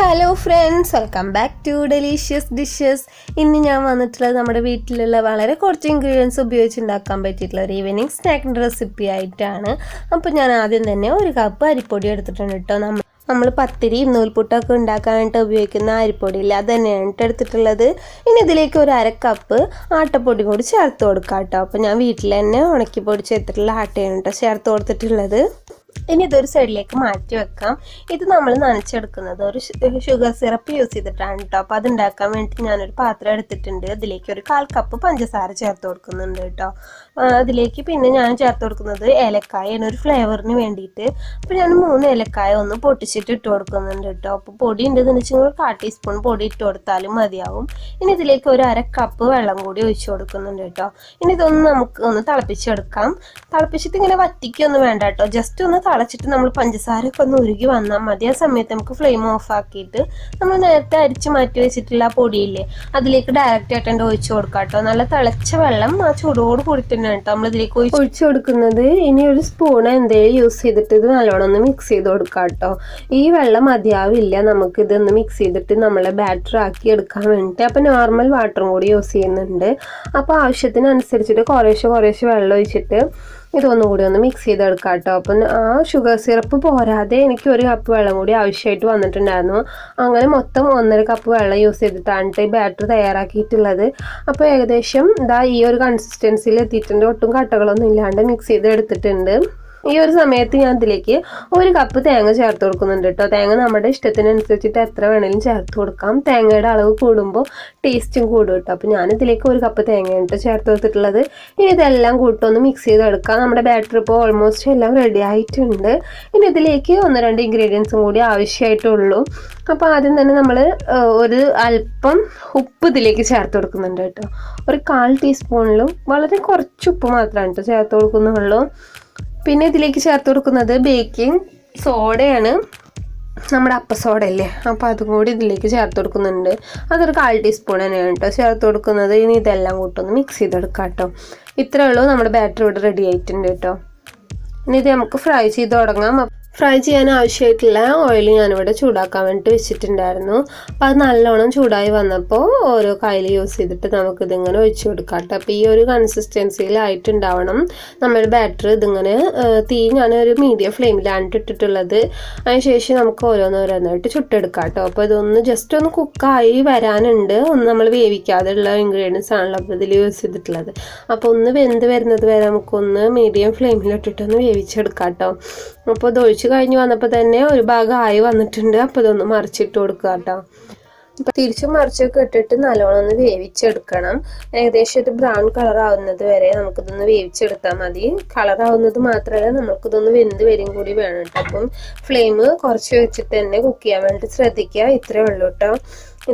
Hello friends, welcome back to delicious dishes. ഇന്ന് ഞാൻ വന്നിട്ടുള്ളത് നമ്മുടെ വീട്ടിലുള്ള വളരെ കുറച്ച് ഇൻഗ്രീഡിയൻസ് ഉപയോഗിച്ച് ഉണ്ടാക്കാൻ പറ്റിയിട്ടുള്ള ഒരു ഈവനിങ് സ്നാക്കിൻ്റെ റെസിപ്പി ആയിട്ടാണ്. അപ്പോൾ ഞാൻ ആദ്യം തന്നെ ഒരു കപ്പ് അരിപ്പൊടി എടുത്തിട്ടുണ്ട് കേട്ടോ. നമ്മൾ പത്തിരി നൂൽപുട്ടൊക്കെ ഉണ്ടാക്കാനായിട്ട് ഉപയോഗിക്കുന്ന അരിപ്പൊടിയില്ല, അത് തന്നെയാണ് എടുത്തിട്ടുള്ളത്. ഇനി ഇതിലേക്ക് ഒരു അരക്കപ്പ് ആട്ടപ്പൊടി കൂടി ചേർത്ത് കൊടുക്കാം കേട്ടോ. അപ്പോൾ ഞാൻ വീട്ടിൽ തന്നെ ഉണക്കി പൊടിച്ച് എടുത്തിട്ടുള്ള ആട്ടയാണ് കേട്ടോ ചേർത്ത് കൊടുത്തിട്ടുള്ളത്. ഇനി ഇതൊരു സൈഡിലേക്ക് മാറ്റി വെക്കാം. ഇത് നമ്മൾ നനച്ചെടുക്കുന്നത് ഒരു ഷുഗർ സിറപ്പ് യൂസ് ചെയ്തിട്ടാണ് കേട്ടോ. അപ്പോൾ അത് ഉണ്ടാക്കാൻ വേണ്ടിയിട്ട് ഞാനൊരു പാത്രം എടുത്തിട്ടുണ്ട്. അതിലേക്ക് ഒരു 1/4 കപ്പ് പഞ്ചസാര ചേർത്ത് കൊടുക്കുന്നുണ്ട് കേട്ടോ. അതിലേക്ക് പിന്നെ ഞാൻ ചേർത്ത് കൊടുക്കുന്നത് ഏലക്കായാണ്, ഒരു ഫ്ലേവറിന് വേണ്ടിയിട്ട്. അപ്പോൾ ഞാൻ 3 ഏലക്കായ ഒന്ന് പൊട്ടിച്ചിട്ട് ഇട്ട് കൊടുക്കുന്നുണ്ട് കേട്ടോ. അപ്പോൾ പൊടി ഉണ്ടെന്ന് വെച്ചാൽ 1/4 ടീസ്പൂൺ പൊടി ഇട്ട് കൊടുത്താലും മതിയാവും. ഇനി ഇതിലേക്ക് ഒരു 1/2 കപ്പ് വെള്ളം കൂടി ഒഴിച്ച് കൊടുക്കുന്നുണ്ട് കേട്ടോ. ഇനി ഇതൊന്ന് നമുക്ക് ഒന്ന് തിളപ്പിച്ചെടുക്കാം. തിളപ്പിച്ചിട്ട് ഇങ്ങനെ വറ്റിക്കൊന്നും വേണ്ട കേട്ടോ, ജസ്റ്റ് ഒന്ന് തിളച്ചിട്ട് നമ്മൾ പഞ്ചസാരയൊക്കെ ഒന്ന് ഉരുകി വന്നാൽ മതി. ആ സമയത്ത് നമുക്ക് ഫ്ലെയിം ഓഫ് ആക്കിയിട്ട് നമ്മൾ നേരത്തെ അരിച്ച് മാറ്റി വെച്ചിട്ടുള്ള ആ പൊടിയില്ലേ, അതിലേക്ക് ഡയറക്റ്റ് ആയിട്ട് ഒഴിച്ചു കൊടുക്കാം കേട്ടോ. നല്ല തിളച്ച വെള്ളം ആ ചൂടോട് കൂടിയിട്ട് തന്നെയാണ് കേട്ടോ നമ്മൾ ഇതിലേക്ക് ഒഴിച്ചു കൊടുക്കുന്നത്. ഇനി ഒരു സ്പൂൺ എന്തെങ്കിലും യൂസ് ചെയ്തിട്ട് ഇത് നല്ലോണം ഒന്ന് മിക്സ് ചെയ്ത് കൊടുക്കാം കേട്ടോ. ഈ വെള്ളം മതിയാവില്ല, നമുക്ക് ഇതൊന്ന് മിക്സ് ചെയ്തിട്ട് നമ്മളെ ബാറ്റർ ആക്കി എടുക്കാൻ വേണ്ടിയിട്ട്. അപ്പോൾ നോർമൽ വാട്ടറും കൂടി യൂസ് ചെയ്യുന്നുണ്ട്. അപ്പോൾ ആവശ്യത്തിനനുസരിച്ചിട്ട് കുറേശ്ശെ വെള്ളം ഒഴിച്ചിട്ട് ഇതൊന്നുകൂടി ഒന്ന് മിക്സ് ചെയ്തെടുക്കാം കേട്ടോ. അപ്പം ആ ഷുഗർ സിറപ്പ് പോരാതെ എനിക്ക് 1 കപ്പ് വെള്ളം കൂടി ആവശ്യമായിട്ട് വന്നിട്ടുണ്ടായിരുന്നു. അങ്ങനെ മൊത്തം 1.5 കപ്പ് വെള്ളം യൂസ് ചെയ്തിട്ടാണ് ഈ ബാറ്റർ തയ്യാറാക്കിയിട്ടുള്ളത്. അപ്പോൾ ഏകദേശം ഇതാ ഈ ഒരു കൺസിസ്റ്റൻസിയിൽ എത്തിയിട്ടുണ്ട്. ഒട്ടും കട്ടകളൊന്നും ഇല്ലാണ്ട് മിക്സ് ചെയ്ത് എടുത്തിട്ടുണ്ട്. ഈ ഒരു സമയത്ത് ഞാൻ ഇതിലേക്ക് 1 കപ്പ് തേങ്ങ ചേർത്ത് കൊടുക്കുന്നുണ്ട് കേട്ടോ. തേങ്ങ നമ്മുടെ ഇഷ്ടത്തിനനുസരിച്ചിട്ട് എത്ര വേണമെങ്കിലും ചേർത്ത് കൊടുക്കാം. തേങ്ങയുടെ അളവ് കൂടുമ്പോൾ ടേസ്റ്റും കൂടും കേട്ടോ. അപ്പോൾ ഞാനിതിലേക്ക് 1 കപ്പ് തേങ്ങയാണ് കേട്ടോ ചേർത്ത് കൊടുത്തിട്ടുള്ളത്. ഇനി ഇതെല്ലാം കൂട്ടൊന്ന് മിക്സ് ചെയ്തെടുക്കാം. നമ്മുടെ ബാറ്റർ ഇപ്പോൾ ഓൾമോസ്റ്റ് എല്ലാം റെഡി ആയിട്ടുണ്ട്. ഇനി ഇതിലേക്ക് 1-2 ഇൻഗ്രീഡിയൻസും കൂടി ആവശ്യമായിട്ടുള്ളൂ. അപ്പോൾ ആദ്യം തന്നെ നമ്മൾ ഒരു അല്പം ഉപ്പ് ഇതിലേക്ക് ചേർത്ത് കൊടുക്കുന്നുണ്ട് കേട്ടോ. ഒരു 1/4 ടീസ്പൂണിലും വളരെ കുറച്ച് ഉപ്പ് മാത്രമാണ് കേട്ടോ ചേർത്ത് കൊടുക്കുന്നുള്ളൂ. പിന്നെ ഇതിലേക്ക് ചേർത്ത് കൊടുക്കുന്നത് ബേക്കിംഗ് സോഡയാണ്, നമ്മുടെ അപ്പസോഡ അല്ലേ, അപ്പോൾ അതും കൂടി ഇതിലേക്ക് ചേർത്ത് കൊടുക്കുന്നുണ്ട്. അതൊരു 1/4 ടീസ്പൂൺ തന്നെയാണ് കേട്ടോ ചേർത്ത് കൊടുക്കുന്നത്. ഇനി ഇതെല്ലാം കൂട്ടൊന്ന് മിക്സ് ചെയ്തെടുക്കാം കേട്ടോ. ഇത്രയേ ഉള്ളൂ, നമ്മുടെ ബാറ്റർ ഇവിടെ റെഡി ആയിട്ടുണ്ട് കേട്ടോ. ഇനി ഇത് നമുക്ക് ഫ്രൈ ചെയ്ത് തുടങ്ങാം. ഫ്രൈ ചെയ്യാൻ ആവശ്യമായിട്ടുള്ള ഓയിൽ ഞാനിവിടെ ചൂടാക്കാൻ വേണ്ടിയിട്ട് വെച്ചിട്ടുണ്ടായിരുന്നു. അപ്പോൾ അത് നല്ലോണം ചൂടായി വന്നപ്പോൾ ഓരോ കയ്യിൽ യൂസ് ചെയ്തിട്ട് നമുക്കിതിങ്ങനെ ഒഴിച്ചു കൊടുക്കാം കേട്ടോ. അപ്പോൾ ഈ ഒരു കൺസിസ്റ്റൻസിയിലായിട്ടുണ്ടാവണം നമ്മുടെ ബാറ്റർ. ഇതിങ്ങനെ തീ ഞാനൊരു മീഡിയം ഫ്ലെയിമിലാണ് ഇട്ടിട്ടുള്ളത്. അതിനുശേഷം നമുക്ക് ഓരോന്നോരോന്നായിട്ട് ചുട്ടെടുക്കാം കേട്ടോ. അപ്പോൾ ഇതൊന്ന് ജസ്റ്റ് ഒന്ന് കുക്കായി വരാനുണ്ട്. ഒന്ന് നമ്മൾ വേവിക്കാതെയുള്ള ഇൻഗ്രീഡിയൻസ് ആണല്ലോ അപ്പോൾ ഇതിൽ യൂസ് ചെയ്തിട്ടുള്ളത്. അപ്പോൾ ഒന്ന് വെന്ത് വരുന്നത് വരെ നമുക്കൊന്ന് മീഡിയം ഫ്ലെയിമിലിട്ടിട്ടൊന്ന് വേവിച്ചെടുക്കാം കേട്ടോ. അപ്പോൾ ഇത് ഒഴിച്ച് കഴിഞ്ഞ് വന്നപ്പോൾ തന്നെ ഒരു ഭാഗം ആയി വന്നിട്ടുണ്ട്. അപ്പോൾ ഇതൊന്ന് മറിച്ചിട്ട് കൊടുക്കുക കേട്ടോ. അപ്പോൾ തിരിച്ചും മറിച്ചൊക്കെ ഇട്ടിട്ട് നല്ലോണം ഒന്ന് വേവിച്ചെടുക്കണം. ഏകദേശം ഒരു ബ്രൗൺ കളർ ആവുന്നത് വരെ നമുക്കിതൊന്ന് വേവിച്ചെടുത്താൽ മതി. കളർ ആവുന്നത് മാത്രമല്ല, നമുക്കിതൊന്ന് വെന്ത് വരും കൂടി വേണം കേട്ടോ. അപ്പം ഫ്ലെയിം കുറച്ച് വെച്ചിട്ട് തന്നെ കുക്ക് ചെയ്യാൻ വേണ്ടി ശ്രദ്ധിക്കുക. ഇത്രയേ ഉള്ളൂ കേട്ടോ.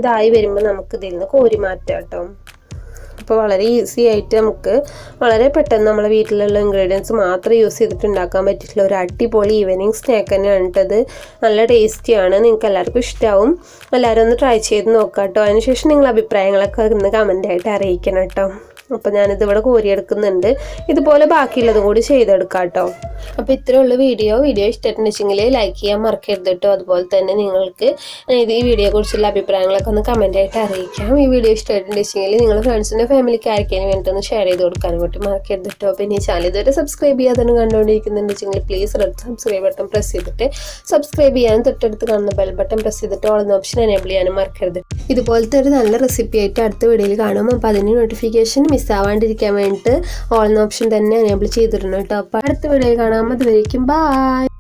ഇതായി വരുമ്പോൾ നമുക്കിതിൽ നിന്ന് കോരി മാറ്റാം കേട്ടോ. അപ്പോൾ വളരെ ഈസി ആയിട്ട് നമുക്ക് വളരെ പെട്ടെന്ന് നമ്മളെ വീട്ടിലുള്ള ഇൻഗ്രീഡിയൻസ് മാത്രം യൂസ് ചെയ്തിട്ട് ഉണ്ടാക്കാൻ പറ്റിയിട്ടുള്ള ഒരു അടിപൊളി ഈവനിങ് സ്നാക്ക് തന്നെയാണ് കേട്ടത്. നല്ല ടേസ്റ്റിയാണ്, നിങ്ങൾക്ക് എല്ലാവർക്കും ഇഷ്ടമാവും. എല്ലാവരും ഒന്ന് ട്രൈ ചെയ്ത് നോക്കാം കേട്ടോ. അതിനുശേഷം നിങ്ങൾ അഭിപ്രായങ്ങളൊക്കെ ഇന്ന് കമൻ്റായിട്ട് അറിയിക്കണം കേട്ടോ. അപ്പോൾ ഞാനിതിവിടെ കോരിയെടുക്കുന്നുണ്ട്. ഇതുപോലെ ബാക്കിയുള്ളതും കൂടി ചെയ്തെടുക്കാം കേട്ടോ. അപ്പോൾ ഇത്രയേ ഉള്ളൂ വീഡിയോ ഇഷ്ടമായിട്ടുണ്ടെങ്കിൽ ലൈക്ക് ചെയ്യാൻ മറക്കരുത് കേട്ടോ. അതുപോലെ തന്നെ നിങ്ങൾക്ക് ഈ വീഡിയോയെക്കുറിച്ചുള്ള അഭിപ്രായങ്ങളൊക്കെ ഒന്ന് കമൻ്റായിട്ട് അറിയിക്കാം. ഈ വീഡിയോ ഇഷ്ടമായിട്ടുണ്ടെങ്കിൽ നിങ്ങൾ ഫ്രണ്ട്സിൻ്റെ ഫാമിലിക്ക് ആർക്കെങ്കിലും വേണ്ടിയിട്ടൊന്ന് ഷെയർ ചെയ്ത് കൊടുക്കാനും കൂട്ടി മറക്കരുത് കേട്ടോ. പിന്നെ ഈ ചാനൽ ഇതുവരെ സബ്സ്ക്രൈബ് ചെയ്യാതെ കണ്ടുകൊണ്ടിരിക്കുന്നുണ്ടെങ്കിൽ please red subscribe button press ചെയ്തിട്ട് സബ്സ്ക്രൈബ് ചെയ്യാനും തൊട്ടടുത്ത് കാണുന്ന ബെൽ ബട്ടൺ പ്രസ് ചെയ്തിട്ട് ഓൾ എന്ന ഓപ്ഷൻ എനേബിൾ ചെയ്യാനും മറക്കരുത്. ഇതുപോലത്തെ ഒരു നല്ല റെസിപ്പി ആയിട്ട് അടുത്ത വീഡിയോയിൽ കാണും. അപ്പോൾ അതിന് നോട്ടിഫിക്കേഷൻ മിസ്സാവാണ്ടിരിക്കാൻ വേണ്ടിയിട്ട് ഓൾ എന്ന ഓപ്ഷൻ തന്നെ എനേബിൾ ചെയ്തിട്ടുണ്ട് കേട്ടോ. അപ്പോൾ അടുത്ത വീഡിയോയിൽ കാണാം. അതുവരേക്കും ബൈ.